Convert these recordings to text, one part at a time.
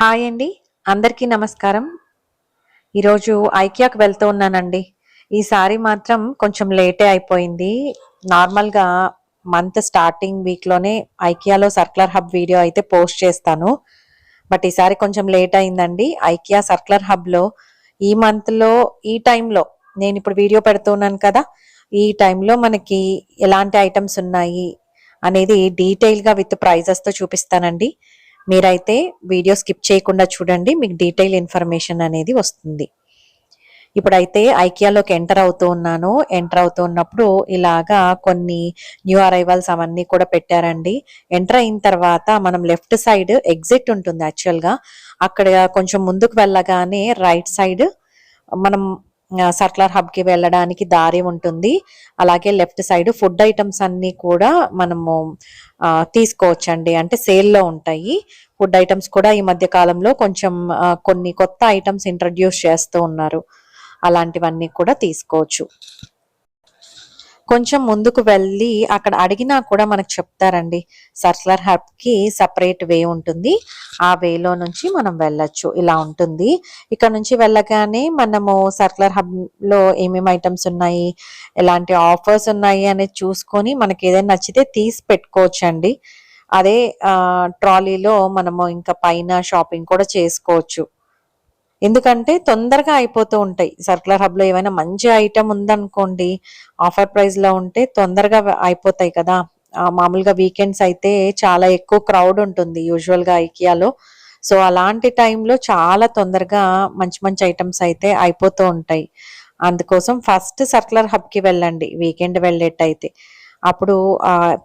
Hi అండి. అందరికీ నమస్కారం. ఈరోజు ఐకియాకి వెళ్తూ ఉన్నానండి. ఈసారి మాత్రం కొంచెం లేటే అయిపోయింది. నార్మల్‌గా మంత్ స్టార్టింగ్ వీక్‌లోనే ఐకియాలో సర్క్యులర్ హబ్ వీడియో అయితే పోస్ట్ చేస్తాను. బట్ ఈసారి కొంచెం లేట్ అయిందండి. ఐకియా సర్క్యులర్ హబ్‌లో ఈ మంత్‌లో ఈ టైంలో నేనిప్పుడు వీడియో పెడుతున్నాను కదా! ఈ టైంలో మనకి ఎలాంటి ఐటెమ్స్ ఉన్నాయి అనేది డీటెయిల్‌గా విత్ ప్రైజెస్‌తో చూపిస్తానండి. మీరైతే వీడియో స్కిప్ చేయకుండా చూడండి. మీకు డీటెయిల్ ఇన్ఫర్మేషన్ అనేది వస్తుంది. ఇప్పుడైతే ఐకియాలోకి ఎంటర్ అవుతూ ఉన్నాను. ఎంటర్ అవుతూ ఉన్నప్పుడు ఇలాగా కొన్ని న్యూ అరైవల్స్ అవన్నీ కూడా పెట్టారండి. ఎంటర్ అయిన తర్వాత మనం లెఫ్ట్ సైడ్ ఎగ్జిట్ ఉంటుంది యాక్చువల్‌గా. అక్కడ కొంచెం ముందుకు వెళ్ళగానే రైట్ సైడ్ మనం సర్క్యులర్ హబ్‌కి వెళ్ళడానికి దారి ఉంటుంది. అలాగే లెఫ్ట్ సైడ్ ఫుడ్ ఐటెమ్స్ అన్నీ కూడా మనము తీసుకోవచ్చండి. అంటే సేల్‌లో ఉంటాయి. ఫుడ్ ఐటెమ్స్ కూడా ఈ మధ్య కాలంలో కొంచెం కొన్ని కొత్త ఐటెమ్స్ ఇంట్రడ్యూస్ చేస్తూ ఉన్నారు. అలాంటివన్నీ కూడా తీసుకోవచ్చు. కొంచెం ముందుకు వెళ్ళి అక్కడ అడిగినా కూడా మనకు చెప్తారండి. సర్క్యులర్ హబ్‌కి సెపరేట్ వే ఉంటుంది. ఆ వేలో నుంచి మనం వెళ్ళొచ్చు. ఇలా ఉంటుంది. ఇక్కడ నుంచి వెళ్ళగానే మనము సర్క్యులర్ హబ్‌లో ఏమేమి ఐటెమ్స్ ఉన్నాయి, ఎలాంటి ఆఫర్స్ ఉన్నాయి అనేది చూసుకొని మనకి ఏదైనా నచ్చితే తీసి పెట్టుకోవచ్చండి. అదే ట్రాలీలో మనము ఇంకా పైన షాపింగ్ కూడా చేసుకోవచ్చు. ఎందుకంటే తొందరగా అయిపోతూ ఉంటాయి. సర్క్యులర్ హబ్‌లో ఏమైనా మంచి ఐటెమ్ ఉందనుకోండి, ఆఫర్ ప్రైస్‌లో ఉంటే తొందరగా అయిపోతాయి కదా! మామూలుగా వీకెండ్స్ అయితే చాలా ఎక్కువ క్రౌడ్ ఉంటుంది యూజువల్‌గా ఐకియాలో. సో, అలాంటి టైంలో చాలా తొందరగా మంచి మంచి ఐటెమ్స్ అయితే అయిపోతూ ఉంటాయి. అందుకోసం ఫస్ట్ సర్క్యులర్ హబ్‌కి వెళ్ళండి వీకెండ్ వెళ్ళేట్టయితే. అప్పుడు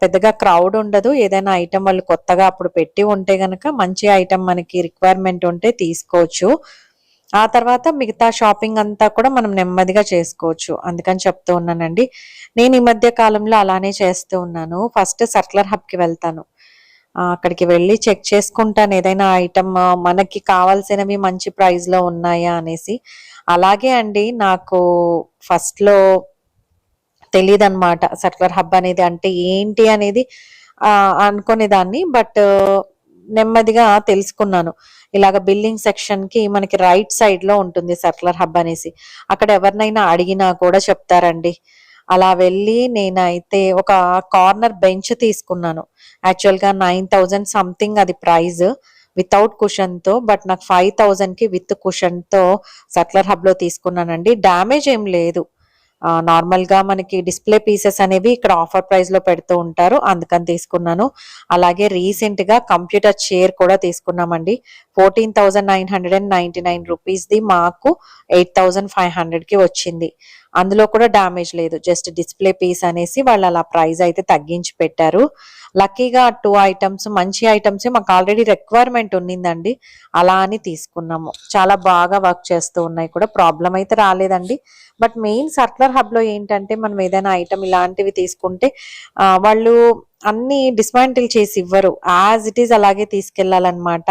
పెద్దగా క్రౌడ్ ఉండదు. ఏదైనా ఐటెమ్ వాళ్ళు కొత్తగా అప్పుడు పెట్టి ఉంటే గనక మంచి ఐటెమ్ మనకి రిక్వైర్మెంట్ ఉంటే తీసుకోవచ్చు. ఆ తర్వాత మిగతా షాపింగ్ అంతా కూడా మనం నెమ్మదిగా చేసుకోవచ్చు. అందుకని చెప్తూ ఉన్నానండి. నేను ఈ మధ్య కాలంలో అలానే చేస్తూ ఉన్నాను. ఫస్ట్ సర్క్యులర్ హబ్‌కి వెళ్తాను. అక్కడికి వెళ్ళి చెక్ చేసుకుంటాను ఏదైనా ఐటెమ్ మనకి కావాల్సినవి మంచి ప్రైస్‌లో ఉన్నాయా అనేసి. అలాగే అండి నాకు ఫస్ట్‌లో తెలీదనమాట. సర్క్యులర్ హబ్ అనేది అంటే ఏంటి అనేది అనుకునేదాన్ని. బట్ నెమ్మదిగా తెలుసుకున్నాను. ఇలాగ బిల్లింగ్ సెక్షన్‌కి మనకి రైట్ సైడ్‌లో ఉంటుంది సర్క్యులర్ హబ్ అనేసి. అక్కడ ఎవరినైనా అడిగినా కూడా చెప్తారండి. అలా వెళ్ళి నేనైతే ఒక కార్నర్ బెంచ్ తీసుకున్నాను. యాక్చువల్‌గా 9000 సంథింగ్ అది ప్రైస్ వితౌట్ కుషన్‌తో. బట్ నాకు 5000కి విత్ కుషన్‌తో సర్క్యులర్ హబ్‌లో తీసుకున్నానండి. డ్యామేజ్ ఏం లేదు. నార్మల్‌గా మనకి డిస్‌ప్లే పీసెస్ అనేవి ఇక్కడ ఆఫర్ ప్రైస్‌లో పెడుతూ ఉంటారు. అందుకని తీసుకున్నాను. అలాగే రీసెంట్‌గా కంప్యూటర్ చైర్ కూడా తీసుకున్నామండి. 14,999 రూపీస్‌ది మాకు 8,500కి వచ్చింది. అందులో కూడా డ్యామేజ్ లేదు. జస్ట్ డిస్‌ప్లే పీస్ అనేసి వాళ్ళు అలా ప్రైస్ అయితే తగ్గించి పెట్టారు. లక్కీగా 2 ఐటెమ్స్ మంచి ఐటెమ్సే మాకు ఆల్రెడీ రిక్వైర్మెంట్ ఉన్నిందండి. అలా అని తీసుకున్నాము. చాలా బాగా వర్క్ చేస్తూ ఉన్నాయి కూడా. ప్రాబ్లమ్ అయితే రాలేదండి. బట్ మెయిన్ సర్క్యులర్ హబ్‌లో ఏంటంటే మనం ఏదైనా ఐటెమ్ ఇలాంటివి తీసుకుంటే వాళ్ళు అన్నీ డిస్మాంటిల్ చేసి ఇవ్వరు. యాజ్ ఇట్ ఈజ్ అలాగే తీసుకెళ్ళాలన్నమాట.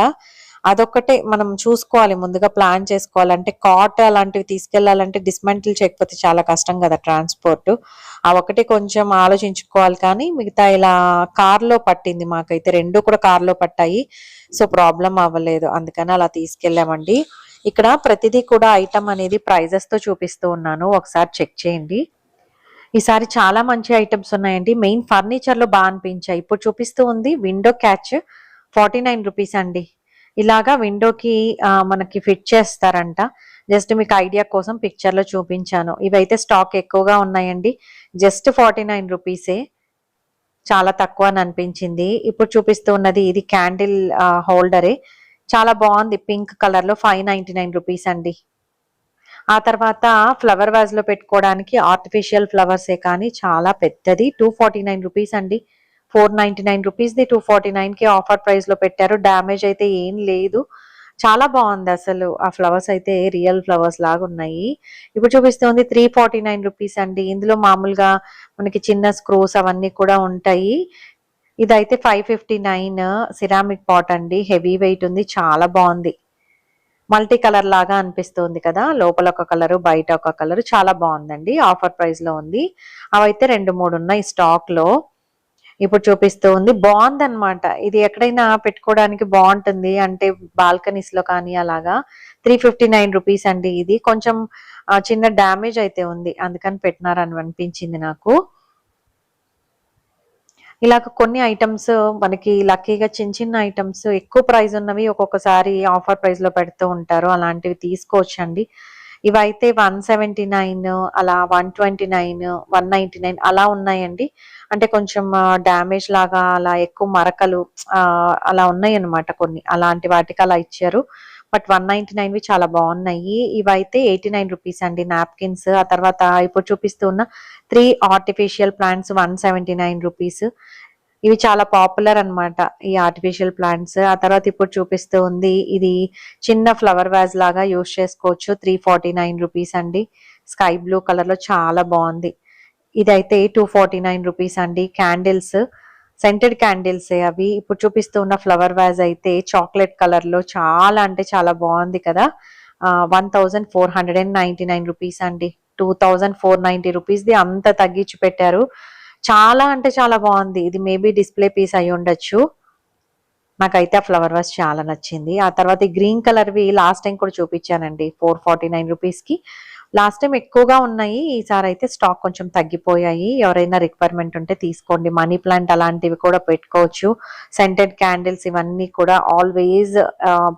అదొక్కటే మనం చూసుకోవాలి. ముందుగా ప్లాన్ చేసుకోవాలి. అంటే కాట్ అలాంటివి తీసుకెళ్ళాలంటే డిస్మాంటిల్ చేయకపోతే చాలా కష్టం కదా ట్రాన్స్‌పోర్ట్. ఆ ఒక్కటే కొంచెం ఆలోచించుకోవాలి కానీ మిగతా ఇలా కార్‌లో పట్టింది మాకైతే. 2 కూడా కార్‌లో పట్టాయి. సో, ప్రాబ్లమ్ అవ్వలేదు. అందుకని అలా తీసుకెళ్ళామండి. ఇక్కడ ప్రతిదీ కూడా ఐటెమ్ అనేది ప్రైజెస్‌తో చూపిస్తూ ఉన్నాను. ఒకసారి చెక్ చేయండి. ఈసారి చాలా మంచి ఐటెమ్స్ ఉన్నాయండి. మెయిన్ ఫర్నిచర్‌లో అనిపించాయి. ఇప్పుడు చూపిస్తూ ఉంది విండో క్యాచ్ 49 రూపీస్ అండి. ఇలాగా విండోకి మనకి ఫిట్ చేస్తారంట. జస్ట్ మీకు ఐడియా కోసం పిక్చర్‌లో చూపించాను. ఇవైతే స్టాక్ ఎక్కువగా ఉన్నాయండి. జస్ట్ 49 రూపీసే. చాలా తక్కువ అని అనిపించింది. ఇప్పుడు చూపిస్తూ ఉన్నది ఇది క్యాండిల్ హోల్డరే. చాలా బాగుంది. పింక్ కలర్‌లో 599 రూపీస్ అండి. ఆ తర్వాత ఫ్లవర్ వాజ్‌లో పెట్టుకోవడానికి ఆర్టిఫిషియల్ ఫ్లవర్సే కానీ చాలా పెద్దది 249 రూపీస్ అండి. 499 రూపీస్‌ది 249కి ఆఫర్ ప్రైస్‌లో పెట్టారు. డ్యామేజ్ అయితే ఏం లేదు. చాలా బావుందసలు. ఆ ఫ్లవర్స్ అయితే రియల్ ఫ్లవర్స్ లాగున్నాయి. ఇప్పుడు చూపిస్తుంది 349 రూపీస్ అండి. ఇందులో మామూలుగా మనకి చిన్న స్క్రూస్ అవన్నీ కూడా ఉంటాయి. ఇదైతే 559 సిరామిక్ పాట్ అండి. హెవీ వెయిట్ ఉంది. చాలా బావుంది. మల్టీ కలర్ లాగా అనిపిస్తుంది కదా! లోపల ఒక కలరు, బయట ఒక కలరు చాలా బావుందండి. ఆఫర్ ప్రైస్‌లో ఉంది. అవైతే 2, 3 ఉన్నాయి స్టాక్‌లో. ఇప్పుడు చూపిస్తూ ఉంది. బావుందనమాట. ఇది ఎక్కడైనా పెట్టుకోవడానికి బావుంటుంది. అంటే బాల్కనీస్‌లో కానీ అలాగా. 359 రూపీస్ అండి ఇది. కొంచెం చిన్న డ్యామేజ్ అయితే ఉంది. అందుకని పెట్టినారని అనిపించింది నాకు. ఇలాగ కొన్ని ఐటెమ్స్ మనకి లక్కీగా చిన్న చిన్న ఐటెమ్స్ ఎక్కువ ప్రైస్ ఉన్నవి ఒక్కొక్కసారి ఆఫర్ ప్రైస్‌లో పెడుతూ ఉంటారు. అలాంటివి తీసుకోవచ్చండి. ఇవైతే 179 అలా 129, 199 అలా ఉన్నాయండి. అంటే కొంచెం డ్యామేజ్ లాగా అలా ఎక్కువ మరకలు అలా ఉన్నాయన్నమాట కొన్ని. అలాంటి వాటికి అలా ఇచ్చారు. బట్ 199వి చాలా బాగున్నాయి. ఇవైతే 89 రూపీస్ అండి నాప్కిన్స్. ఆ తర్వాత ఇప్పుడు చూపిస్తున్న 3 ఆర్టిఫిషియల్ ప్లాంట్స్ 179 రూపీస్. ఇవి చాలా పాపులర్ అన్నమాట ఈ ఆర్టిఫిషియల్ ప్లాంట్స్. ఆ తర్వాత ఇప్పుడు చూపిస్తూ ఉంది ఇది చిన్న ఫ్లవర్ వాజ్ లాగా యూజ్ చేసుకోవచ్చు. 349 రూపీస్ అండి. స్కై బ్లూ కలర్ లో చాలా బాగుంది. ఇదైతే 249 రూపీస్ అండి. క్యాండిల్స్ సెంటెడ్ క్యాండిల్స్ అవి. ఇప్పుడు చూపిస్తూ ఉన్న ఫ్లవర్ వాజ్ అయితే చాక్లెట్ కలర్ లో చాలా అంటే చాలా బాగుంది కదా. 1499 రూపీస్ అండి. 2490 రూపీస్ ది అంత తగ్గించి పెట్టారు. చాలా అంటే చాలా బాగుంది. ఇది మేబీ డిస్ప్లే పీస్ అయి ఉండొచ్చు. నాకైతే ఆ ఫ్లవర్ వాస్ చాలా నచ్చింది. ఆ తర్వాత ఈ గ్రీన్ కలర్‌వి లాస్ట్ టైమ్ కూడా చూపించానండి 449 రూపీస్‌కి. లాస్ట్ టైమ్ ఎక్కువగా ఉన్నాయి. ఈసారి అయితే స్టాక్ కొంచెం తగ్గిపోయాయి. ఎవరైనా రిక్వైర్మెంట్ ఉంటే తీసుకోండి. మనీ ప్లాంట్ అలాంటివి కూడా పెట్టుకోవచ్చు. సెంటెడ్ క్యాండిల్స్ ఇవన్నీ కూడా ఆల్వేస్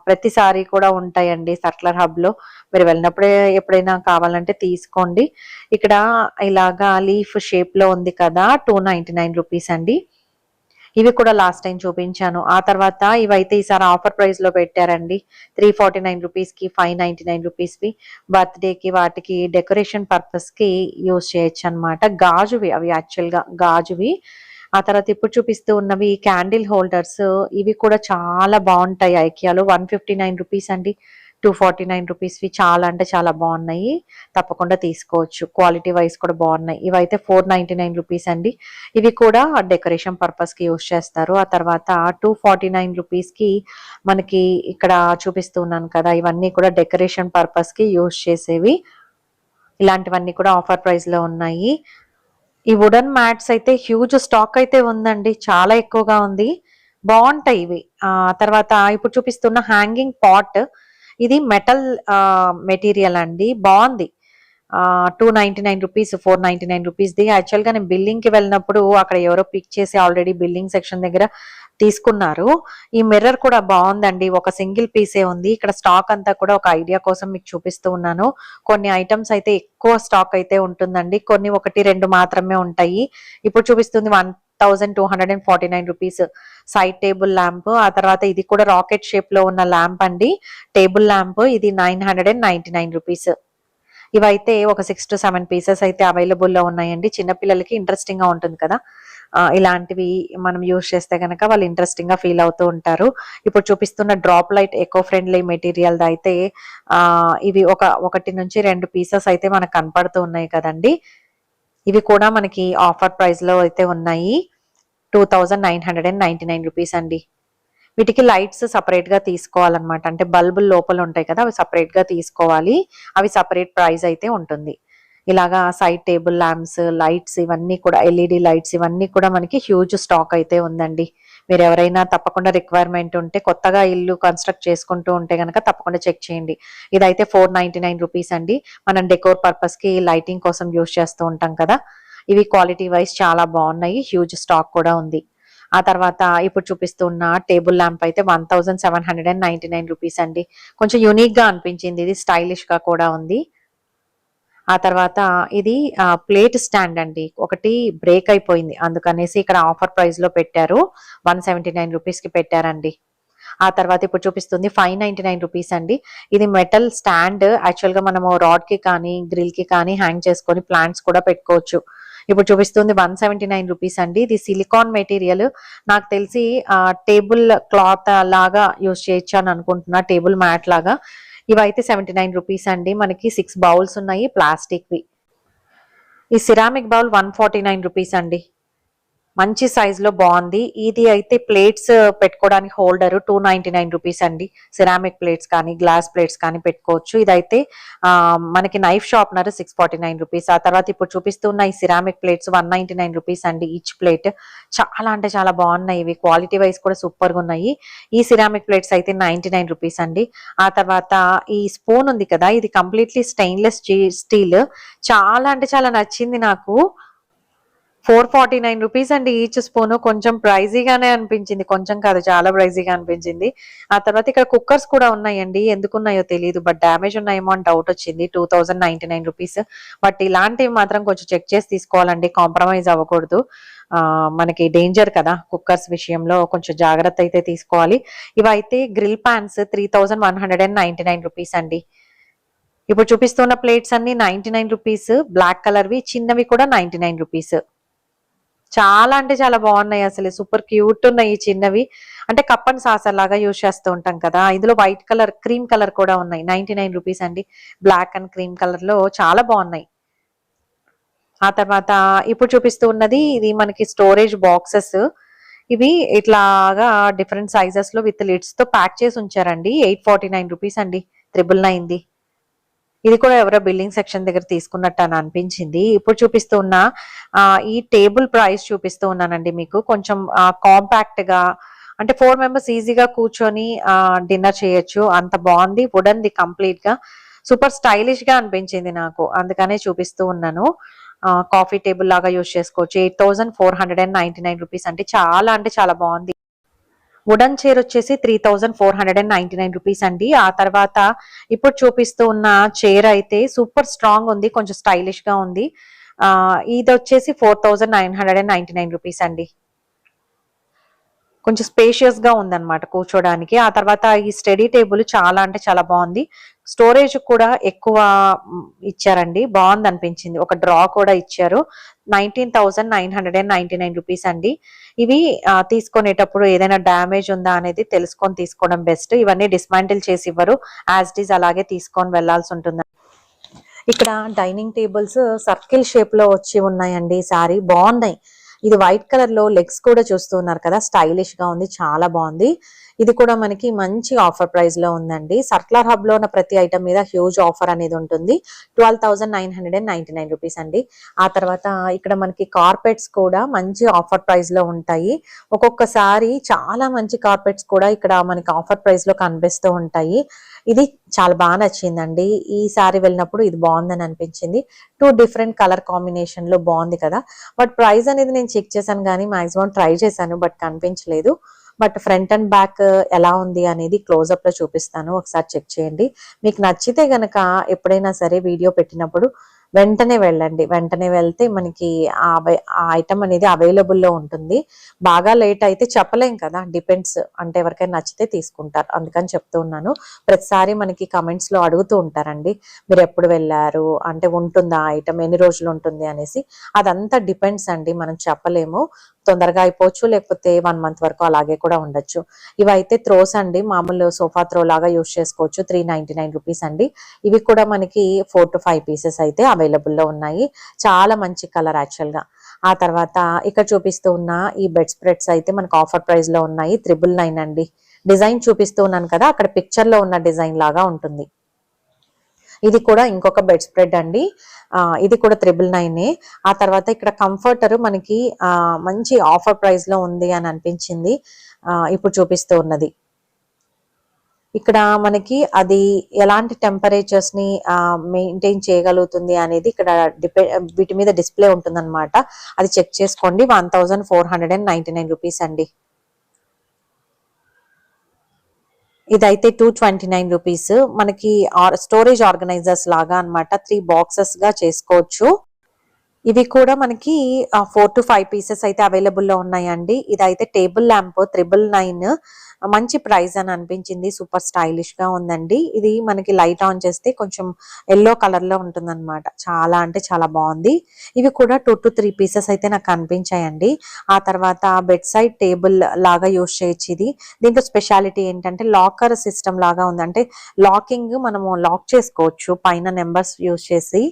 ప్రతిసారి కూడా ఉంటాయండి సర్క్యులర్ హబ్‌లో. మీరు వెళ్ళినప్పుడే ఎప్పుడైనా కావాలంటే తీసుకోండి. ఇక్కడ ఇలాగా లీఫ్ షేప్‌లో ఉంది కదా 299 రూపీస్ అండి. ఇవి కూడా లాస్ట్ టైం చూపించాను. ఆ తర్వాత ఇవైతే ఈసారి ఆఫర్ ప్రైస్ లో పెట్టారండి. 349 రూపీస్ కి 599 రూపీస్ వి. బర్త్డే కి వాటికి డెకరేషన్ పర్పస్ కి యూజ్ చేయొచ్చు అనమాట. గాజువి అవి యాక్చువల్ గా గాజువి. ఆ తర్వాత ఇప్పుడు చూపిస్తూ ఉన్నవి క్యాండిల్ హోల్డర్స్. ఇవి కూడా చాలా బాగుంటాయి. ఐకియాలో 159 రూపీస్ అండి. 249 రూపీస్వి చాలా అంటే చాలా బాగున్నాయి. తప్పకుండా తీసుకోవచ్చు. క్వాలిటీ వైజ్ కూడా బాగున్నాయి. ఇవైతే 499 రూపీస్ అండి. ఇవి కూడా డెకరేషన్ పర్పస్ కి యూజ్ చేస్తారు. ఆ తర్వాత 249 రూపీస్ కి మనకి ఇక్కడ చూపిస్తున్నాను కదా. ఇవన్నీ కూడా డెకరేషన్ పర్పస్ కి యూజ్ చేసేవి. ఇలాంటివన్నీ కూడా ఆఫర్ ప్రైస్ లో ఉన్నాయి. ఈ వుడెన్ మ్యాట్స్ అయితే హ్యూజ్ స్టాక్ అయితే ఉందండి. చాలా ఎక్కువగా ఉంది. బాగుంటాయి ఇవి. తర్వాత ఇప్పుడు చూపిస్తున్న హ్యాంగింగ్ పాట్. ఇది మెటల్ మెటీరియల్ అండి. బాగుంది. 299 రూపీస్ 499 రూపీస్ది. యాక్చువల్గా నేను బిల్లింగ్ కి వెళ్ళినప్పుడు అక్కడ ఎవరో పిక్ చేసి ఆల్రెడీ బిల్లింగ్ సెక్షన్ దగ్గర తీసుకున్నారు. ఈ మిర్రర్ కూడా బాగుందండి. ఒక సింగిల్ పీసే ఉంది. ఇక్కడ స్టాక్ అంతా కూడా ఒక ఐడియా కోసం మీకు చూపిస్తూ ఉన్నాను. కొన్ని ఐటమ్స్ అయితే ఎక్కువ స్టాక్ అయితే ఉంటుందండి. కొన్ని 1, 2 మాత్రమే ఉంటాయి. ఇప్పుడు చూపిస్తుంది 1249 రూపీస్ సైడ్ టేబుల్ ల్యాంప్. ఆ తర్వాత ఇది కూడా రాకెట్ షేప్ లో ఉన్న ల్యాంప్ అండి. Table lamp. ఇది 999 రూపీస్. ఇవైతే ఒక 6 to 7 పీసెస్ అయితే అవైలబుల్ లో ఉన్నాయండి. చిన్నపిల్లలకి ఇంట్రెస్టింగ్ గా ఉంటుంది కదా. ఇలాంటివి మనం యూజ్ చేస్తే గనక వాళ్ళు ఇంట్రెస్టింగ్ గా ఫీల్ అవుతూ ఉంటారు. ఇప్పుడు చూపిస్తున్న drop light eco friendly material అయితే ఇవి 1 నుంచి 2 పీసెస్ అయితే మనకు కనపడుతూ ఉన్నాయి కదండి. ఇవి కూడా మనకి ఆఫర్ ప్రైస్ లో అయితే ఉన్నాయి. 2999 రూపీస్ అండి. వీటికి లైట్స్ సపరేట్ గా తీసుకోవాలన్నమాట. అంటే బల్బులు లోపల ఉంటాయి కదా, అవి సపరేట్ గా తీసుకోవాలి. అవి సపరేట్ ప్రైస్ అయితే ఉంటుంది. ఇలాగా సైడ్ టేబుల్ ల్యాంప్స్, లైట్స్ ఇవన్నీ కూడా ఎల్ఈడి లైట్స్ ఇవన్నీ కూడా మనకి హ్యూజ్ స్టాక్ అయితే ఉందండి. మీరు ఎవరైనా తప్పకుండా రిక్వైర్మెంట్ ఉంటే కొత్తగా ఇల్లు కన్స్ట్రక్ట్ చేసుకుంటూ ఉంటే గనక తప్పకుండా చెక్ చేయండి. ఇదైతే 499 రూపీస్ అండి. మనం డెకోర్ పర్పస్ కి లైటింగ్ కోసం యూజ్ చేస్తూ ఉంటాం కదా. ఇవి క్వాలిటీ వైజ్ చాలా బాగున్నాయి. హ్యూజ్ స్టాక్ కూడా ఉంది. ఆ తర్వాత ఇప్పుడు చూపిస్తున్న టేబుల్ ల్యాంప్ అయితే 1799 రూపీస్ అండి. కొంచెం యూనిక్ గా అనిపించింది. ఇది స్టైలిష్ గా కూడా ఉంది. ఆ తర్వాత ఇది ప్లేట్ స్టాండ్ అండి. ఒకటి బ్రేక్ అయిపోయింది. అందుకనేసి ఇక్కడ ఆఫర్ ప్రైస్ లో పెట్టారు. 179 రూపీస్ కి పెట్టారండి. ఆ తర్వాత ఇప్పుడు చూపిస్తుంది 599 రూపీస్ అండి. ఇది మెటల్ స్టాండ్. యాక్చువల్ గా మనము రాడ్ కి కానీ గ్రిల్ కి కానీ హ్యాంగ్ చేసుకొని ప్లాంట్స్ కూడా పెట్టుకోవచ్చు. ఇప్పుడు చూపిస్తుంది 179 రూపీస్ అండి. ఇది సిలికాన్ మెటీరియల్. నాకు తెలిసి టేబుల్ క్లాత్ లాగా యూజ్ చేయొచ్చు అని అనుకుంటున్నా. టేబుల్ మ్యాట్ లాగా. ఇవైతే 79 రూపీస్ అండి. మనకి 6 బౌల్స్ ఉన్నాయి ప్లాస్టిక్ వి. ఈ సిరామిక్ బౌల్ 149 రూపీస్ అండి. మంచి సైజ్ లో బాగుంది. ఇది అయితే ప్లేట్స్ పెట్టుకోవడానికి హోల్డర్ 299 రూపీస్ అండి. సిరామిక్ ప్లేట్స్ కానీ గ్లాస్ ప్లేట్స్ కానీ పెట్టుకోవచ్చు. ఇదైతే మనకి నైఫ్ షార్ప్నర్ 649 రూపీస్. ఆ తర్వాత ఇప్పుడు చూపిస్తున్న ఈ సిరామిక్ ప్లేట్స్ 199 రూపీస్ అండి ఈచ్ ప్లేట్. చాలా అంటే చాలా బాగున్నాయి. ఇవి క్వాలిటీ వైజ్ కూడా సూపర్ గా ఉన్నాయి. ఈ సిరామిక్ ప్లేట్స్ అయితే 99 రూపీస్ అండి. ఆ తర్వాత ఈ స్పూన్ ఉంది కదా, ఇది కంప్లీట్లీ స్టెయిన్లెస్ స్టీల్. చాలా అంటే చాలా నచ్చింది నాకు. 449 రూపీస్ అండి ఈచ్ స్పూన్. కొంచెం ప్రైజీగానే అనిపించింది, కొంచెం కాదు చాలా ప్రైజీగా అనిపించింది. ఆ తర్వాత ఇక్కడ కుక్కర్స్ కూడా ఉన్నాయండి, ఎందుకున్నాయో తెలియదు, బట్ డ్యామేజ్ ఉన్నాయేమో అని డౌట్ వచ్చింది. 2099 రూపీస్. బట్ ఇలాంటివి మాత్రం కొంచెం చెక్ చేసి తీసుకోవాలండి, కాంప్రమైజ్ అవ్వకూడదు. మనకి డేంజర్ కదా కుక్కర్స్ విషయంలో, కొంచెం జాగ్రత్త అయితే తీసుకోవాలి. ఇవైతే గ్రిల్ ప్యాన్స్ 3199 రూపీస్ అండి. ఇప్పుడు చూపిస్తున్న ప్లేట్స్ అన్ని 99 రూపీస్. బ్లాక్ కలర్వి చిన్నవి కూడా 99 రూపీస్. చాలా అంటే చాలా బాగున్నాయి అసలు, సూపర్ క్యూట్ ఉన్నాయి చిన్నవి. అంటే కప్ అండ్ సాసర్ లాగా యూజ్ చేస్తూ ఉంటాం కదా. ఇందులో వైట్ కలర్, క్రీమ్ కలర్ కూడా ఉన్నాయి. 99 రూపీస్ అండి. బ్లాక్ అండ్ క్రీమ్ కలర్ లో చాలా బాగున్నాయి. ఆ తర్వాత ఇప్పుడు చూపిస్తూ ఉన్నది ఇది మనకి స్టోరేజ్ బాక్సెస్. ఇవి ఇట్లాగా డిఫరెంట్ సైజెస్ లో విత్ లిడ్స్ తో ప్యాక్ చేసి ఉంచారండి. 849 రూపీస్ అండి. 999. ఇది కూడా ఎవరో బిల్డింగ్ సెక్షన్ దగ్గర తీసుకున్నట్టు అని అనిపించింది. ఇప్పుడు చూపిస్తున్న ఈ టేబుల్ ప్రైస్ చూపిస్తూ ఉన్నానండి మీకు. కొంచెం కాంపాక్ట్ గా, అంటే 4 మెంబర్స్ ఈజీగా కూర్చొని డిన్నర్ చేయొచ్చు, అంత బాగుంది. వుడన్ ది కంప్లీట్ గా సూపర్ స్టైలిష్ గా అనిపించింది నాకు, అందుకనే చూపిస్తూ ఉన్నాను. కాఫీ టేబుల్ లాగా యూజ్ చేసుకోవచ్చు. 8499 రూపీస్ అంటే చాలా బాగుంది. వుడన్ చైర్ వచ్చేసి 3499 రూపీస్ అండి. ఆ తర్వాత ఇప్పుడు చూపిస్తూ ఉన్న చైర్ అయితే సూపర్ స్ట్రాంగ్ ఉంది, కొంచెం స్టైలిష్ గా ఉంది. ఇది వచ్చేసి 4999 రూపీస్ అండి. కొంచెం స్పేషియస్ గా ఉందన్నమాట కూర్చోడానికి. ఆ తర్వాత ఈ స్టడీ టేబుల్ చాలా అంటే చాలా బాగుంది. స్టోరేజ్ కూడా ఎక్కువ ఇచ్చారండి, బాగుంది అనిపించింది. ఒక డ్రా కూడా ఇచ్చారు. 19,999 రూపీస్ అండి. ఇవి తీసుకునేటప్పుడు ఏదైనా డ్యామేజ్ ఉందా అనేది తెలుసుకొని తీసుకోవడం బెస్ట్. ఇవన్నీ డిస్మాంటిల్ చేసి ఇవ్వరు, యాజ్ ఇట్ ఈస్ అలాగే తీసుకొని వెళ్లాల్సి ఉంటుంది. ఇక్కడ డైనింగ్ టేబుల్స్ సర్కిల్ షేప్ లో వచ్చి ఉన్నాయండి. ఈసారి బాగున్నాయి. ఇది వైట్ కలర్ లో లెగ్స్ కూడా చూస్తున్నారు కదా, స్టైలిష్ గా ఉంది, చాలా బాగుంది. ఇది కూడా మనకి మంచి ఆఫర్ ప్రైస్ లో ఉందండి. సర్క్యులర్ హబ్ లో ఉన్న ప్రతి ఐటమ్ మీద హ్యూజ్ ఆఫర్ అనేది ఉంటుంది. 12,999 రూపీస్ అండి. ఆ తర్వాత ఇక్కడ మనకి కార్పెట్స్ కూడా మంచి ఆఫర్ ప్రైస్ లో ఉంటాయి. ఒక్కొక్కసారి చాలా మంచి కార్పెట్స్ కూడా ఇక్కడ మనకి ఆఫర్ ప్రైస్ లో కనిపిస్తూ ఉంటాయి. ఇది చాలా బాగా నచ్చిందండి. ఈసారి వెళ్ళినప్పుడు ఇది బాగుందని అనిపించింది. 2 డిఫరెంట్ కలర్ కాంబినేషన్ లో బాగుంది కదా. బట్ ప్రైస్ అనేది నేను చెక్ చేశాను కానీ మాక్సిమం ట్రై చేశాను, బట్ కనిపించలేదు. బట్ ఫ్రంట్ అండ్ బ్యాక్ ఎలా ఉంది అనేది క్లోజ్అప్ లో చూపిస్తాను, ఒకసారి చెక్ చేయండి. మీకు నచ్చితే గనక ఎప్పుడైనా సరే వీడియో పెట్టినప్పుడు వెంటనే వెళ్ళండి. వెంటనే వెళ్తే మనకి ఆ ఐటమ్ అనేది అవైలబుల్ లో ఉంటుంది. బాగా లేట్ అయితే చెప్పలేం కదా, డిపెండ్స్. అంటే ఎవరికైనా నచ్చితే తీసుకుంటారు, అందుకని చెప్తూ ఉన్నాను. ప్రతిసారి మనకి కమెంట్స్ లో అడుగుతూ ఉంటారండి, మీరు ఎప్పుడు వెళ్ళారు, అంటే ఉంటుందా ఐటమ్, ఎన్ని రోజులు ఉంటుంది అనేసి. అదంతా డిపెండ్స్ అండి, మనం చెప్పలేము. తొందరగా అయిపోవచ్చు, లేకపోతే 1 మంత్ వరకు అలాగే కూడా ఉండొచ్చు. ఇవైతే త్రోస్ అండి, మామూలు సోఫా త్రో లాగా యూజ్ చేసుకోవచ్చు. 399 రూపీస్ అండి. ఇవి కూడా మనకి 4 to 5 పీసెస్ అయితే అవైలబుల్ లో ఉన్నాయి. చాలా మంచి కలర్ యాక్చువల్ గా. ఆ తర్వాత ఇక్కడ చూపిస్తూ ఉన్న ఈ బెడ్ స్ప్రెడ్స్ అయితే మనకు ఆఫర్ ప్రైస్ లో ఉన్నాయి. 999 అండి. డిజైన్ చూపిస్తూ ఉన్నాను కదా, అక్కడ పిక్చర్ లో ఉన్న డిజైన్ లాగా ఉంటుంది. ఇది కూడా ఇంకొక బెడ్ స్ప్రెడ్ అండి. ఇది కూడా 999. ఆ తర్వాత ఇక్కడ కంఫర్టర్ మనకి మంచి ఆఫర్ ప్రైస్ లో ఉంది అని అనిపించింది. ఇప్పుడు చూపిస్తూ ఉన్నది. ఇక్కడ మనకి అది ఎలాంటి టెంపరేచర్స్ ని మెయింటైన్ చేయగలుగుతుంది అనేది ఇక్కడ వీటి మీద డిస్ప్లే ఉంటుంది అనమాట. అది చెక్ చేసుకోండి. 1499 రూపీస్ అండి. ఇదైతే 229 రూపీస్. మనకి స్టోరేజ్ ఆర్గనైజర్స్ లాగా అనమాట, 3 బాక్సెస్ గా చేసుకోవచ్చు. ఇవి కూడా మనకి 4 to 5 పీసెస్ అయితే అవైలబుల్ లో ఉన్నాయండి. ఇదైతే టేబుల్ ల్యాంప్ 999. మంచి ప్రైస్ అని అనిపించింది, సూపర్ స్టైలిష్ గా ఉందండి. ఇది మనకి లైట్ ఆన్ చేస్తే కొంచెం ఎల్లో కలర్ లో ఉంటుంది అనమాట, చాలా అంటే చాలా బాగుంది. ఇవి కూడా 2 to 3 పీసెస్ అయితే నాకు కనిపించాయండి. ఆ తర్వాత బెడ్ సైడ్ టేబుల్ లాగా యూజ్ చేయొచ్చు. ఇది దీంట్లో స్పెషాలిటీ ఏంటంటే లాకర్ సిస్టమ్ లాగా ఉంది, అంటే లాకింగ్ మనము లాక్ చేసుకోవచ్చు పైన నెంబర్స్ యూజ్ చేసి.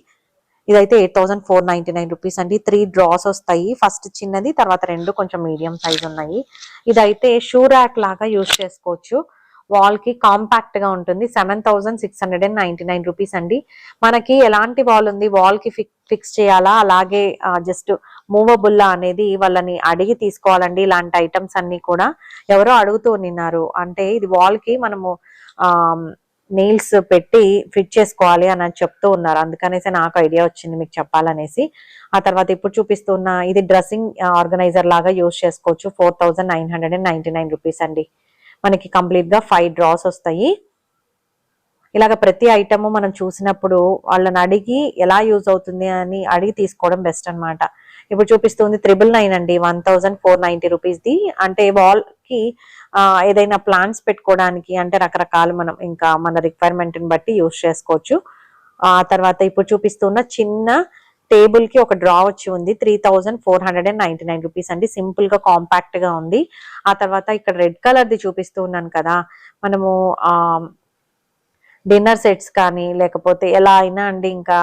ఇదైతే 8499 రూపీస్ అండి. 3 డ్రాస్ వస్తాయి. ఫస్ట్ చిన్నది, తర్వాత 2 కొంచెం మీడియం సైజ్ ఉన్నాయి. ఇదైతే షూ ర్యాక్ లాగా యూజ్ చేసుకోవచ్చు. వాల్ కి కాంపాక్ట్ గా ఉంటుంది. 7699 రూపీస్ అండి. మనకి ఎలాంటి వాల్ ఉంది, వాల్ కి ఫిక్స్ చేయాలా, అలాగే జస్ట్ మూవబుల్ అనేది వాళ్ళని అడిగి తీసుకోవాలండి. ఇలాంటి ఐటమ్స్ అన్ని కూడా ఎవరో అడుగుతూ ఉన్నారు. అంటే ఇది వాల్ కి మనము నెయిల్స్ పెట్టి ఫిట్ చేసుకోవాలి అని చెప్తూ ఉన్నారు. అందుకనేసి నాకు ఐడియా వచ్చింది మీకు చెప్పాలనేసి. ఆ తర్వాత ఇప్పుడు చూపిస్తున్న ఇది డ్రెస్సింగ్ ఆర్గనైజర్ లాగా యూజ్ చేసుకోవచ్చు. 4999 రూపీస్ అండి. మనకి కంప్లీట్ గా 5 డ్రాస్ వస్తాయి. ఇలాగ ప్రతి ఐటమ్ మనం చూసినప్పుడు వాళ్ళని అడిగి ఎలా యూజ్ అవుతుంది అని అడిగి తీసుకోవడం బెస్ట్ అనమాట. ఇప్పుడు చూపిస్తుంది 999 అండి. 1490 రూపీస్ ది. అంటే వాల్ కి ఏదైనా ప్లాంట్స్ పెట్టుకోవడానికి, అంటే రకరకాలు మనం ఇంకా మన రిక్వైర్మెంట్ ని బట్టి యూజ్ చేసుకోవచ్చు. ఆ తర్వాత ఇప్పుడు చూపిస్తున్న చిన్న టేబుల్ కి ఒక డ్రా వచ్చి ఉంది. 3499 రూపీస్ అండి. సింపుల్ గా కాంపాక్ట్ గా ఉంది. ఆ తర్వాత ఇక్కడ రెడ్ కలర్ ది చూపిస్తూ ఉన్నాను కదా, మనము డిన్నర్ సెట్స్ కానీ లేకపోతే ఎలా అయినా అండి, ఇంకా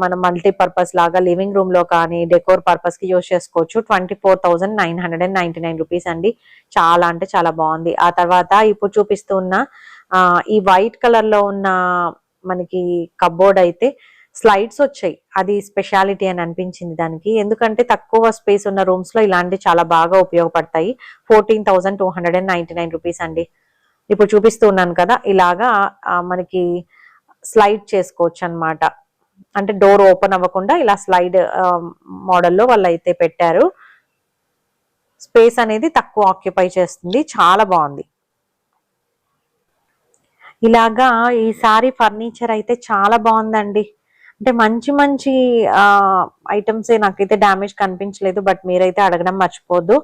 మనం మల్టీపర్పస్ లాగా లివింగ్ రూమ్ లో కానీ డెకోర్ పర్పస్ కి యూజ్ చేసుకోవచ్చు. 24,999 రూపీస్ అండి. చాలా అంటే చాలా బాగుంది. ఆ తర్వాత ఇప్పుడు చూపిస్తున్న ఈ వైట్ కలర్ లో ఉన్న మనకి కబోర్డ్ అయితే స్లైడ్స్ వచ్చాయి. అది స్పెషాలిటీ అని అనిపించింది దానికి. ఎందుకంటే తక్కువ స్పేస్ ఉన్న రూమ్స్ లో ఇలాంటివి చాలా బాగా ఉపయోగపడతాయి. 14,299 రూపీస్ అండి. ఇప్పుడు చూపిస్తున్నాను కదా, ఇలాగా మనకి స్లైడ్ చేసుకోవచ్చు అన్నమాట. అంటే డోర్ ఓపెన్ అవ్వకుండా ఇలా స్లైడ్ మోడల్లో వాళ్ళు అయితే పెట్టారు. స్పేస్ అనేది తక్కువ ఆక్యుపై చేస్తుంది. చాలా బాగుంది. ఇలాగా ఈసారి ఫర్నిచర్ అయితే చాలా బాగుందండి. అంటే మంచి మంచి ఐటమ్సే, నాకైతే డ్యామేజ్ కనిపించలేదు. బట్ మీరైతే అడగడం మర్చిపోద్దు.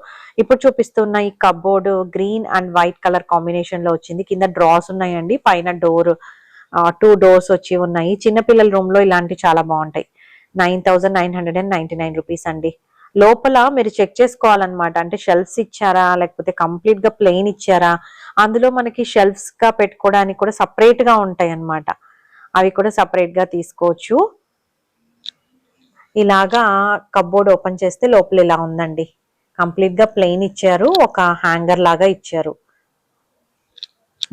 ఇప్పుడు చూపిస్తున్న ఈ cupboard green and white colour combination లో వచ్చింది. కింద డ్రాస్ ఉన్నాయండి, పైన డోర్ 2 డోర్స్ వచ్చి ఉన్నాయి. చిన్నపిల్లల రూమ్ లో ఇలాంటివి చాలా బాగుంటాయి. 9999 రూపీస్ అండి. లోపల మీరు చెక్ చేసుకోవాలన్నమాట. అంటే షెల్ఫ్స్ ఇచ్చారా, లేకపోతే కంప్లీట్ గా ప్లెయిన్ ఇచ్చారా. అందులో మనకి షెల్ఫ్స్ గా పెట్టుకోవడానికి కూడా సపరేట్ గా ఉంటాయి అన్నమాట. అవి కూడా సపరేట్ గా తీసుకోవచ్చు. ఇలాగా కబోర్డ్ ఓపెన్ చేస్తే లోపల ఇలా ఉందండి. కంప్లీట్ గా ప్లెయిన్ ఇచ్చారు, ఒక హ్యాంగర్ లాగా ఇచ్చారు.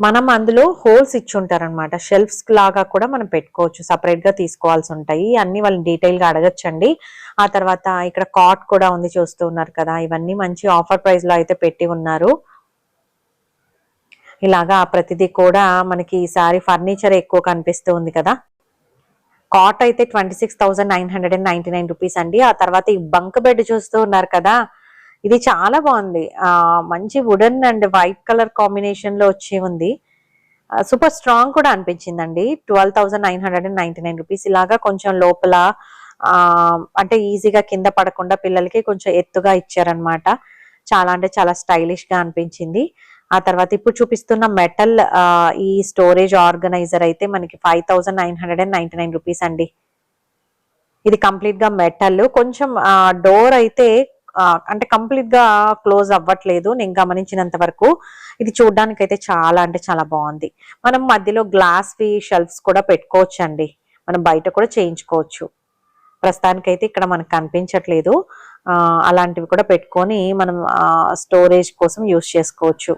మనం అందులో హోల్స్ ఇచ్చుంటారనమాట. షెల్ఫ్స్ లాగా కూడా మనం పెట్టుకోవచ్చు. సపరేట్ గా తీసుకోవాల్సి ఉంటాయి. అన్ని వాళ్ళని డీటెయిల్ గా అడగచ్చండి. ఆ తర్వాత ఇక్కడ కాట్ కూడా ఉంది, చూస్తూ ఉన్నారు కదా. ఇవన్నీ మంచి ఆఫర్ ప్రైస్ లో అయితే పెట్టి ఉన్నారు. ఇలాగా ప్రతిదీ కూడా మనకి ఈసారి ఫర్నిచర్ ఎక్కువ కనిపిస్తూ ఉంది కదా. కాట్ అయితే 26,999 రూపీస్ అండి. ఆ తర్వాత ఈ బంక్ బెడ్ చూస్తూ ఉన్నారు కదా, ఇది చాలా బాగుంది. మంచి wooden and white colour combination లో వచ్చి ఉంది. సూపర్ స్ట్రాంగ్ కూడా అనిపించిందండి. 12,999 రూపీస్. ఇలాగా కొంచెం లోపల అంటే ఈజీగా కింద పడకుండా పిల్లలకి కొంచెం ఎత్తుగా ఇచ్చారనమాట. చాలా అంటే చాలా స్టైలిష్ గా అనిపించింది. ఆ తర్వాత ఇప్పుడు చూపిస్తున్న మెటల్ ఈ స్టోరేజ్ ఆర్గనైజర్ అయితే మనకి 5,999 రూపీస్ అండి. ఇది కంప్లీట్ గా మెటల్. కొంచెం డోర్ అయితే అంటే కంప్లీట్ గా క్లోజ్ అవ్వట్లేదు నేను గమనించినంత వరకు. ఇది చూడడానికి అయితే చాలా అంటే చాలా బాగుంది. మనం మధ్యలో గ్లాస్ వి షెల్ఫ్స్ కూడా పెట్టుకోవచ్చు అండి. మనం బయట కూడా చేయించుకోవచ్చు. ప్రస్తుతానికైతే ఇక్కడ మనకు కనిపించట్లేదు. అలాంటివి కూడా పెట్టుకొని మనం స్టోరేజ్ కోసం యూస్ చేసుకోవచ్చు.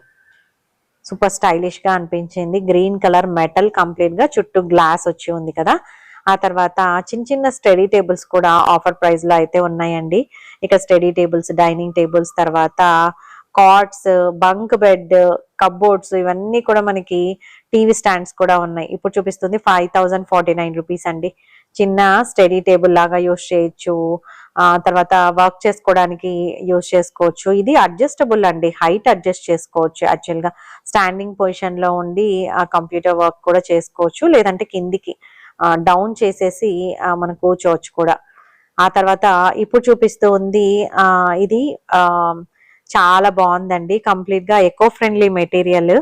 సూపర్ స్టైలిష్ గా అనిపించింది. గ్రీన్ కలర్ మెటల్, కంప్లీట్ గా చుట్టూ గ్లాస్ వచ్చి ఉంది కదా. ఆ తర్వాత చిన్న చిన్న స్టడీ టేబుల్స్ కూడా ఆఫర్ ప్రైస్ లో అయితే ఉన్నాయండి. ఇక్కడ స్టడీ టేబుల్స్, డైనింగ్ టేబుల్స్, తర్వాత కాట్స్, బంక్ బెడ్, కబోర్డ్స్, ఇవన్నీ కూడా మనకి టీవీ స్టాండ్స్ కూడా ఉన్నాయి. ఇప్పుడు చూపిస్తుంది 5,049 రూపీస్ అండి. చిన్న స్టడీ టేబుల్ లాగా యూస్ చేయొచ్చు. తర్వాత వర్క్ చేసుకోవడానికి యూస్ చేసుకోవచ్చు. ఇది అడ్జస్టబుల్ అండి, హైట్ అడ్జస్ట్ చేసుకోవచ్చు. యాక్చువల్ గా స్టాండింగ్ పొజిషన్ లో ఉండి కంప్యూటర్ వర్క్ కూడా చేసుకోవచ్చు, లేదంటే కిందికి డౌన్ చేసేసి మనం కూర్చోవచ్చు కూడా. ఆ తర్వాత ఇప్పుడు చూపిస్తూ ఉంది ఇది చాలా బాగుందండి. కంప్లీట్ గా ఎకో ఫ్రెండ్లీ మెటీరియల్,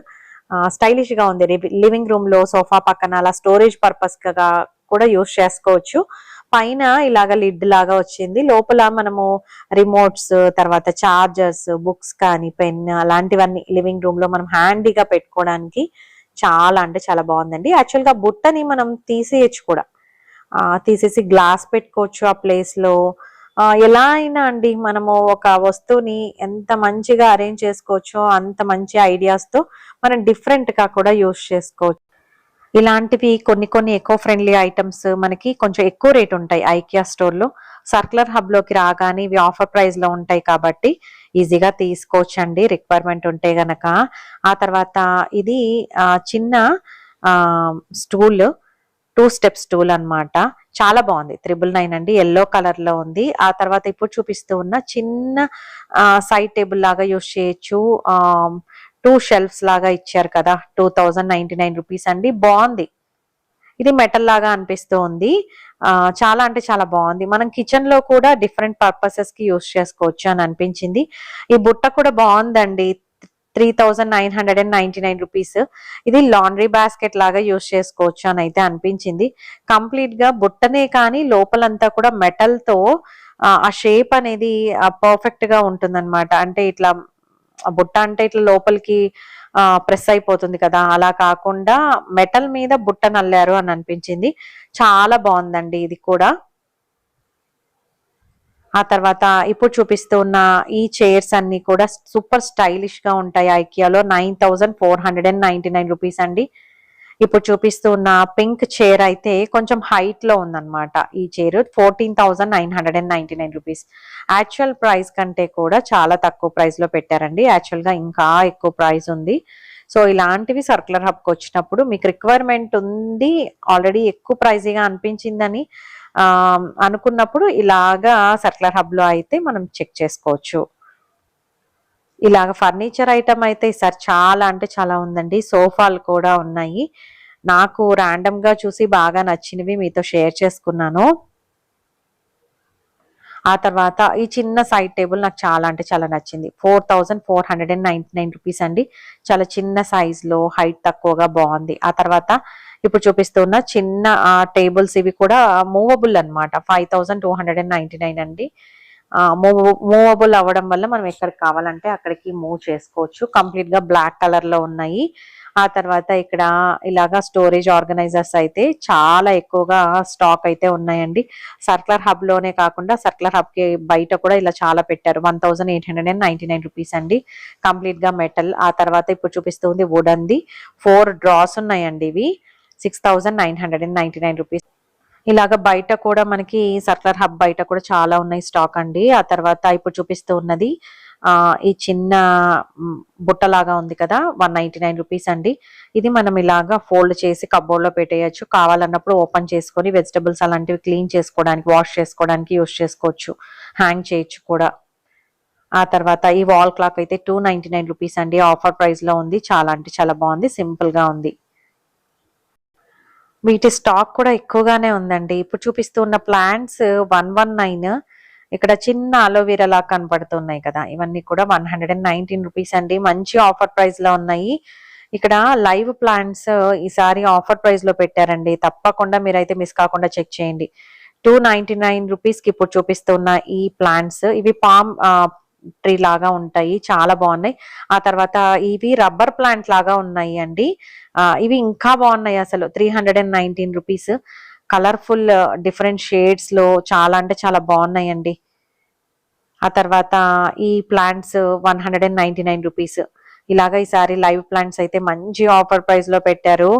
స్టైలిష్ గా ఉంది. లివింగ్ రూమ్ లో సోఫా పక్కన అలా స్టోరేజ్ పర్పస్ గా కూడా యూస్ చేసుకోవచ్చు. పైన ఇలాగ లిడ్ లాగా వచ్చింది. లోపల మనము రిమోట్స్, తర్వాత చార్జర్స్, బుక్స్ కానీ పెన్ అలాంటివన్నీ లివింగ్ రూమ్ లో మనం హ్యాండీగా పెట్టుకోవడానికి చాలా అంటే చాలా బాగుందండి. యాక్చువల్ గా బుట్టని మనం తీసేయచ్చు కూడా. తీసేసి గ్లాస్ పెట్టుకోవచ్చు ఆ ప్లేస్లో. ఎలా అయినా అండి మనము ఒక వస్తువుని ఎంత మంచిగా అరేంజ్ చేసుకోవచ్చో అంత మంచి ఐడియాస్తో మనం డిఫరెంట్గా కూడా యూస్ చేసుకోవచ్చు. ఇలాంటివి కొన్ని కొన్ని ఎకో ఫ్రెండ్లీ ఐటమ్స్ మనకి కొంచెం ఎక్కువ రేట్ ఉంటాయి ఐకియా స్టోర్లో. సర్క్యులర్ హబ్లోకి రాగానే ఇవి ఆఫర్ ప్రైస్లో ఉంటాయి కాబట్టి ఈజీగా తీసుకోవచ్చండి రిక్వైర్మెంట్ ఉంటే గనక. ఆ తర్వాత ఇది చిన్న స్టూల్, 2 స్టెప్ స్టూల్ అన్నమాట. చాలా బాగుంది. 999 అండి. యెల్లో కలర్ లో ఉంది. ఆ తర్వాత ఇప్పుడు చూపిస్తూ ఉన్న చిన్న సైడ్ టేబుల్ లాగా యూస్ చేయొచ్చు. 2 షెల్ఫ్స్ లాగా ఇచ్చారు కదా, 2099 రూపీస్ అండి. బాగుంది. ఇది మెటల్ లాగా అనిపిస్తూ ఉంది. చాలా అంటే చాలా బాగుంది. మనం కిచెన్ లో కూడా డిఫరెంట్ పర్పసెస్ కి యూస్ చేసుకోవచ్చు అని అనిపించింది. ఈ బుట్ట కూడా బాగుందండి. 3999 రూపీస్. ఇది లాండ్రీ బాస్కెట్ లాగా యూస్ చేసుకోవచ్చు అని అయితే అనిపించింది. కంప్లీట్ గా బుట్టనే కానీ లోపలంతా కూడా మెటల్ తో ఆ షేప్ అనేది పర్ఫెక్ట్ గా ఉంటుందన్నమాట. అంటే ఇట్లా బుట్ట అంటే ఇట్లా లోపలికి ప్రెస్ అయిపోతుంది కదా, అలా కాకుండా మెటల్ మీద బుట్ట నల్లారు అని అనిపించింది. చాలా బాగుందండి ఇది కూడా. ఆ తర్వాత ఇప్పుడు చూపిస్తూ ఉన్న ఈ చైర్స్ అన్ని కూడా సూపర్ స్టైలిష్ గా ఉంటాయి. ఐకియాలో 9499 రూపీస్ అండి. ఇప్పుడు చూపిస్తూ ఉన్న పింక్ చైర్ అయితే కొంచెం హైట్ లో ఉందన్నమాట. ఈ చైర్ 14,999 రూపీస్. యాక్చువల్ ప్రైస్ కంటే కూడా చాలా తక్కువ ప్రైస్ లో పెట్టారండి. యాక్చువల్ గా ఇంకా ఎక్కువ ప్రైస్ ఉంది. సో ఇలాంటివి సర్క్యులర్ హబ్కి వచ్చినప్పుడు మీకు రిక్వైర్మెంట్ ఉంది, ఆల్రెడీ ఎక్కువ ప్రైజీగా అనిపించిందని అనుకున్నప్పుడు ఇలాగా సర్క్యులర్ హబ్ లో అయితే మనం చెక్ చేసుకోవచ్చు. ఇలాగ ఫర్నిచర్ ఐటమ్ అయితే ఈసారి చాలా అంటే చాలా ఉందండి. సోఫాలు కూడా ఉన్నాయి. నాకు ర్యాండమ్ గా చూసి బాగా నచ్చినవి మీతో షేర్ చేసుకున్నాను. ఆ తర్వాత ఈ చిన్న సైడ్ టేబుల్ నాకు చాలా అంటే చాలా నచ్చింది. 4499 రూపీస్ అండి. చాలా చిన్న సైజ్ లో, హైట్ తక్కువగా బాగుంది. ఆ తర్వాత ఇప్పుడు చూపిస్తున్న చిన్న టేబుల్స్ ఇవి కూడా మూవబుల్ అన్నమాట. 5299 అండి. మూవబుల్ అవ్వడం వల్ల మనం ఎక్కడికి కావాలంటే అక్కడికి మూవ్ చేసుకోవచ్చు. కంప్లీట్ గా బ్లాక్ కలర్ లో ఉన్నాయి. ఆ తర్వాత ఇక్కడ ఇలాగా స్టోరేజ్ ఆర్గనైజర్స్ అయితే చాలా ఎక్కువగా స్టాక్ అయితే ఉన్నాయండి. సర్క్యులర్ హబ్ లోనే కాకుండా సర్క్యులర్ హబ్ కి బయట కూడా ఇలా చాలా పెట్టారు. 1899 రూపీస్ అండి. కంప్లీట్ గా మెటల్. ఆ తర్వాత ఇప్పుడు చూపిస్తుంది వుడన్ ది. 4 డ్రాస్ ఉన్నాయండి. ఇవి 6999 రూపీస్. ఇలాగ బయట కూడా మనకి సర్క్యులర్ హబ్ బయట కూడా చాలా ఉన్నాయి స్టాక్ అండి. ఆ తర్వాత ఇప్పుడు చూపిస్తూ ఉన్నది ఈ చిన్న బుట్టలాగా ఉంది కదా, 199 రూపీస్ అండి. ఇది మనం ఇలాగా ఫోల్డ్ చేసి కబోర్డ్ లో పెట్టేయచ్చు. కావాలన్నప్పుడు ఓపెన్ చేసుకొని వెజిటబుల్స్ అలాంటివి క్లీన్ చేసుకోవడానికి, వాష్ చేసుకోవడానికి యూస్ చేసుకోవచ్చు. హ్యాంగ్ చేయొచ్చు కూడా. ఆ తర్వాత ఈ వాల్ క్లాక్ అయితే 299 రూపీస్ అండి. ఆఫర్ ప్రైస్ లో ఉంది. చాలా అంటే చాలా బాగుంది. సింపుల్ గా ఉంది. వీటి స్టాక్ కూడా ఎక్కువగానే ఉందండి. ఇప్పుడు చూపిస్తున్న ప్లాంట్స్ 119. ఇక్కడ చిన్న అలోవెరా లా కనపడుతున్నాయి కదా, ఇవన్నీ కూడా 119 రూపీస్ అండి. మంచి ఆఫర్ ప్రైస్ లో ఉన్నాయి. ఇక్కడ లైవ్ ప్లాంట్స్ ఈసారి ఆఫర్ ప్రైస్ లో పెట్టారండి. తప్పకుండా మీరైతే మిస్ కాకుండా చెక్ చేయండి. 299 రూపీస్ కి ఇప్పుడు చూపిస్తున్న ఈ ప్లాంట్స్ ఇవి పామ్ ట్రీ లాగా ఉంటాయి. చాలా బాగున్నాయి. ఆ తర్వాత ఇవి రబ్బర్ ప్లాంట్ లాగా ఉన్నాయి అండి. ఇవి ఇంకా బాగున్నాయి అసలు. 319 రూపీస్. కలర్ఫుల్ డిఫరెంట్ షేడ్స్ లో చాలా అంటే చాలా బాగున్నాయండి. ఆ తర్వాత ఈ ప్లాంట్స్ 199 రూపీస్. ఇలాగా ఈసారి లైవ్ ప్లాంట్స్ అయితే మంచి ఆఫర్ ప్రైస్ లో పెట్టారు.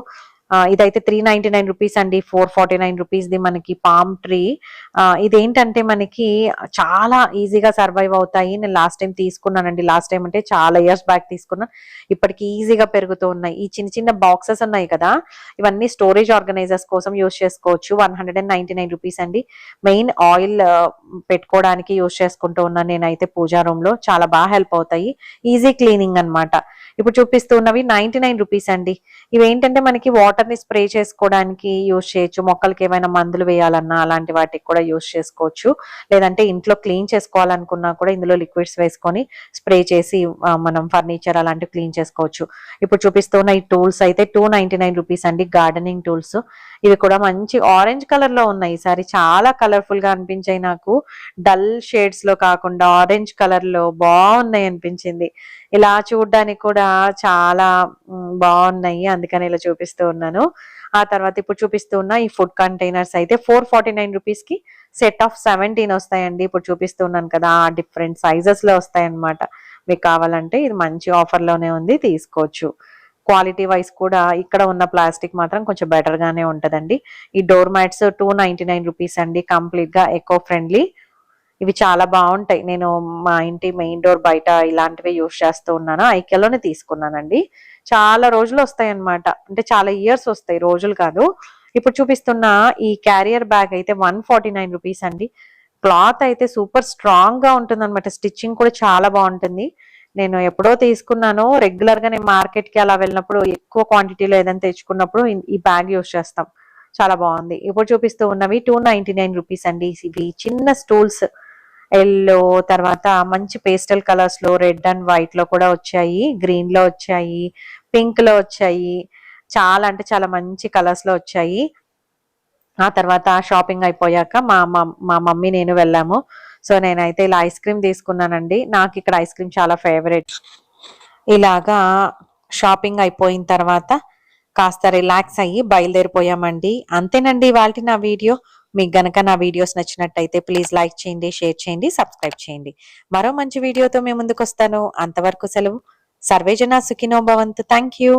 ఇదైతే 399 రూపీస్ అండి. 449 రూపీస్ ది మనకి పామ్ ట్రీ. ఇదేంటంటే మనకి చాలా ఈజీగా సర్వైవ్ అవుతాయి. నేను లాస్ట్ టైం తీసుకున్నానండి. లాస్ట్ టైం అంటే చాలా ఇయర్స్ బ్యాక్ తీసుకున్నా. ఇప్పటికి ఈజీగా పెరుగుతూ ఉన్నాయి. ఈ చిన్న చిన్న బాక్సెస్ ఉన్నాయి కదా, ఇవన్నీ స్టోరేజ్ ఆర్గనైజర్స్ కోసం యూస్ చేసుకోవచ్చు. 199 రూపీస్ అండి. మెయిన్ ఆయిల్ పెట్టుకోవడానికి యూస్ చేసుకుంటూ ఉన్నాను నేనైతే పూజా రూమ్ లో. చాలా బాగా హెల్ప్ అవుతాయి. ఈజీ క్లీనింగ్ అన్నమాట. ఇప్పుడు చూపిస్తున్నవి 99 రూపీస్ అండి. ఇవేంటంటే మనకి వాటర్ ని స్ప్రే చేసుకోవడానికి యూస్ చేయొచ్చు. మొక్కలకి ఏమైనా మందులు వేయాలన్నా అలాంటి వాటికి కూడా యూస్ చేసుకోవచ్చు. లేదంటే ఇంట్లో క్లీన్ చేసుకోవాలనుకున్నా కూడా ఇందులో లిక్విడ్స్ వేసుకొని స్ప్రే చేసి మనం ఫర్నిచర్ అలాంటివి క్లీన్ చేసుకోవచ్చు. ఇప్పుడు చూపిస్తున్న ఈ టూల్స్ అయితే 299 రూపీస్ అండి. Gardening tools. ఇవి కూడా మంచి ఆరెంజ్ కలర్ లో ఉన్నాయి. ఈసారి చాలా కలర్ఫుల్ గా అనిపించాయి నాకు. డల్ షేడ్స్ లో కాకుండా ఆరెంజ్ కలర్ లో బాగున్నాయి అనిపించింది. ఇలా చూడ్డానికి కూడా చాలా బాగున్నాయి, అందుకని ఇలా చూపిస్తూ ఉన్నాను. ఆ తర్వాత ఇప్పుడు చూపిస్తూ ఉన్న ఈ ఫుడ్ కంటైనర్స్ అయితే 449 రూపీస్ కి సెట్ ఆఫ్ 17 వస్తాయండి. ఇప్పుడు చూపిస్తున్నాను కదా, డిఫరెంట్ సైజెస్ లో వస్తాయి అన్నమాట. మీకు కావాలంటే ఇది మంచి ఆఫర్ లోనే ఉంది, తీసుకోవచ్చు. క్వాలిటీ వైజ్ కూడా ఇక్కడ ఉన్న ప్లాస్టిక్ మాత్రం కొంచెం బెటర్ గానే ఉంటదండి. ఈ డోర్ మ్యాట్స్ 299 రూపీస్ అండి, కంప్లీట్ గా ఎకో ఫ్రెండ్లీ. ఇవి చాలా బాగుంటాయి. నేను మా ఇంటి మెయిన్ డోర్ బయట ఇలాంటివే యూస్ చేస్తూ ఉన్నాను. ఐక్యలోనే తీసుకున్నానండి. చాలా రోజులు వస్తాయి అన్నమాట, అంటే చాలా ఇయర్స్ వస్తాయి, రోజులు కాదు. ఇప్పుడు చూపిస్తున్న ఈ క్యారియర్ బ్యాగ్ అయితే 149 రూపీస్ అండి. క్లాత్ అయితే సూపర్ స్ట్రాంగ్ గా ఉంటుంది అనమాట, స్టిచ్చింగ్ కూడా చాలా బాగుంటుంది. నేను ఎప్పుడో తీసుకున్నాను. రెగ్యులర్ గా నేను మార్కెట్ కి అలా వెళ్ళినప్పుడు ఎక్కువ క్వాంటిటీలో ఏదైనా తెచ్చుకున్నప్పుడు ఈ బ్యాగ్ యూస్ చేస్తాం. చాలా బాగుంది. ఇప్పుడు చూపిస్తూ ఉన్నవి 299 రూపీస్ అండి. ఇవి చిన్న స్టూల్స్, ఎల్లో, తర్వాత మంచి పేస్టల్ కలర్స్ లో, రెడ్ అండ్ వైట్ లో కూడా వచ్చాయి, గ్రీన్ లో వచ్చాయి, పింక్ లో వచ్చాయి. చాలా అంటే చాలా మంచి కలర్స్ లో వచ్చాయి. ఆ తర్వాత షాపింగ్ అయిపోయాక మా మమ్మీ నేను వెళ్ళాము. సో నేనైతే ఇలా ఐస్ క్రీమ్ తీసుకున్నానండి. నాకు ఇక్కడ ఐస్ క్రీమ్ చాలా ఫేవరెట్. ఇలాగా షాపింగ్ అయిపోయిన తర్వాత కాస్త రిలాక్స్ అయ్యి బయలుదేరిపోయామండి. అంతేనండి ఇవాల్టి నా వీడియో. మీకు గనక నా వీడియోస్ నచ్చినట్టయితే ప్లీజ్ లైక్ చేయండి, షేర్ చేయండి, సబ్స్క్రైబ్ చేయండి. మరో మంచి వీడియోతో మేము ముందుకు వస్తాను. అంతవరకు సెలవు. సర్వేజన సుఖినో భవంతు. Thank you.